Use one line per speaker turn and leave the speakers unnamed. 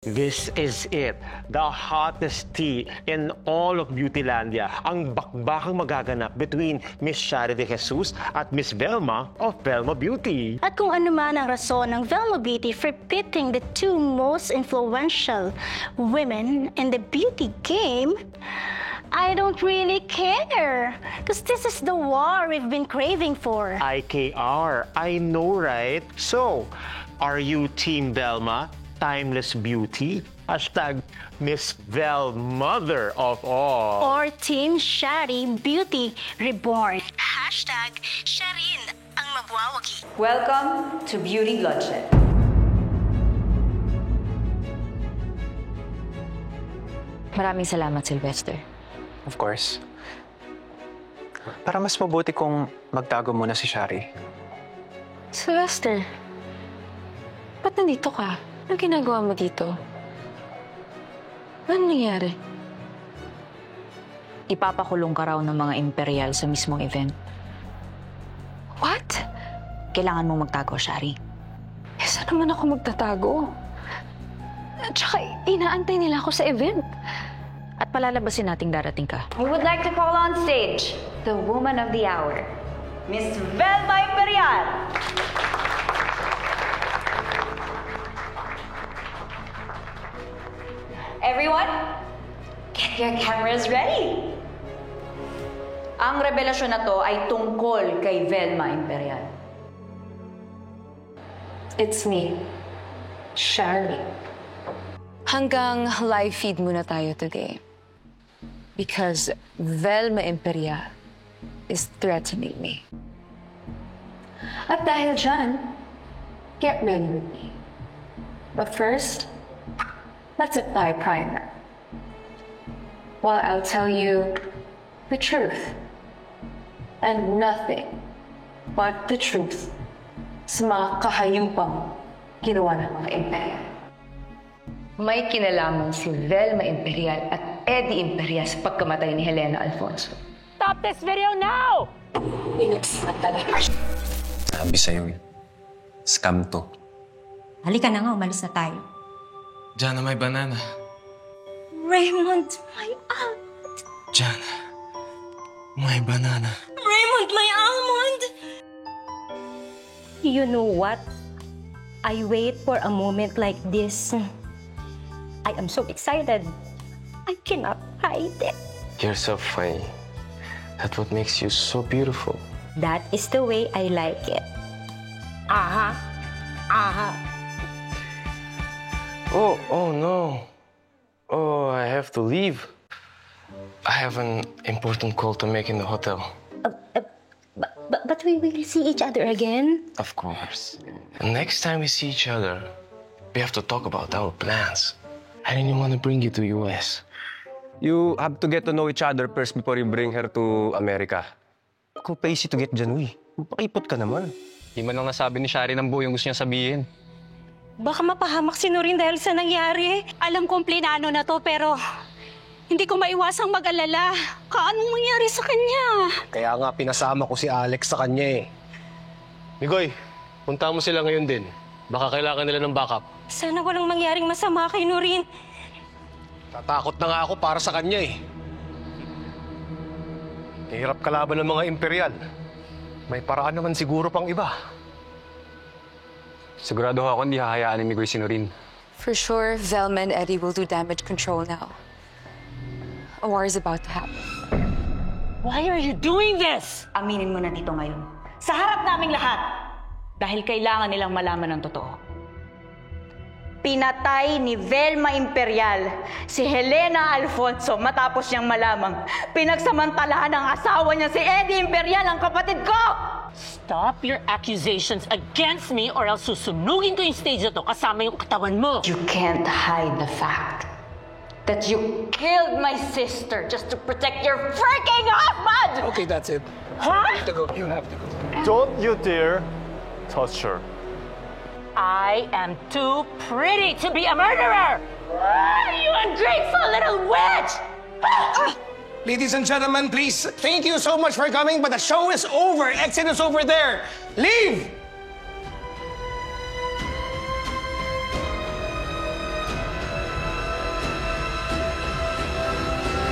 This is it, the hottest tea in all of Beautylandia. Ang bakbakang magaganap between Miss Shari De Jesus at Miss Velma of Velma Beauty.
At kung ano man ang rason ng Velma Beauty for pitting the two most influential women in the beauty game, I don't really care. Because this is the war we've been craving for.
IKR, I know, right? So, are you Team Velma? Timeless Beauty, hashtag Miss Vel, mother of all.
Or Team Shari Beauty Reborn, hashtag Sharin ang mabwawagi.
Welcome to Beauty Bloodshed. Maraming salamat, Sylvester.
Of course. Para mas mabuti kung magtago muna si Shari.
Sylvester, ba't nandito ka? Ano ginagawa mo dito? Ano nangyari?
Ipapakulong ka raw ng mga imperial sa mismong event.
What?
Kailangan mo magtago, Shari.
Eh, saan naman ako magtatago? At saka, inaantay nila ako sa event.
At palalabasin nating darating ka. We would like to call on stage the woman of the hour, Miss Velma Imperial! Everyone, get your cameras ready. Ang revelasyon na to ay tungkol kay Velma Imperial.
It's me, Shari. Hanggang live feed muna tayo today. Because Velma Imperial is threatening me. At dahil dyan, get ready with me. But first, let's apply primer. While I'll tell you the truth. And nothing but the truth sa mga kahayupang ginawa ng mga imperial.
May kinalaman si Velma Imperial at Eddie Imperial sa pagkamatay ni Helena Alfonso.
Stop this video now!
Inups na talaga.
Sabi sa'yo scam to.
Halika na nga, umalis na tayo.
Jana, may banana.
Raymond, my almond.
Jana, may banana.
Raymond, my almond!
You know what? I wait for a moment like this. I am so excited. I cannot hide it.
You're so funny. That's what makes you so beautiful.
That is the way I like it. Aha. Aha.
Oh no. Oh, I have to leave. I have an important call to make in the hotel.
But we will see each other again.
Of course. And next time we see each other, we have to talk about our plans. I didn't want to bring you to US.
You have to get to know each other first before you bring her to America. Kung paisi to get dyan, uy. Pakipot ka naman.
Di man lang nasabi ni Shari ng buo yung gusto niya sabihin.
Baka mapahamak si Nurin dahil sa nangyari.
Alam kong plinano na to, pero hindi ko maiwasang mag-alala. Anong mangyari sa kanya?
Kaya nga, pinasama ko si Alex sa kanya eh.
Migoy, punta mo sila ngayon din. Baka kailangan nila ng backup.
Sana walang mangyaring masama kay Nurin.
Tatakot na nga ako para sa kanya eh. Hirap kalaban ng mga imperial. May paraan naman siguro pang iba.
Sigurado ako hindi hahayaan ni Migoy si Norin.
For sure, Velma and Eddie will do damage control now. A war is about to happen.
Why are you doing this?
Aminin mo na dito ngayon. Sa harap naming lahat. Dahil kailangan nilang malaman ng totoo. Pinatay ni Velma Imperial si Helena Alfonso matapos niyang malamang pinagsamantalahan ng asawa niya si Eddie Imperial, ang kapatid ko!
Stop your accusations against me or else susunugin ko yung stage na to kasama yung katawan mo.
You can't hide the fact that you killed my sister just to protect your freaking husband!
Okay, that's it.
Huh?
You have to go. You have to go.
Don't you dare touch her.
I am too pretty to be a murderer! You ungrateful little witch!
Ladies and gentlemen, please, thank you so much for coming, but the show is over. Exit is over there. Leave!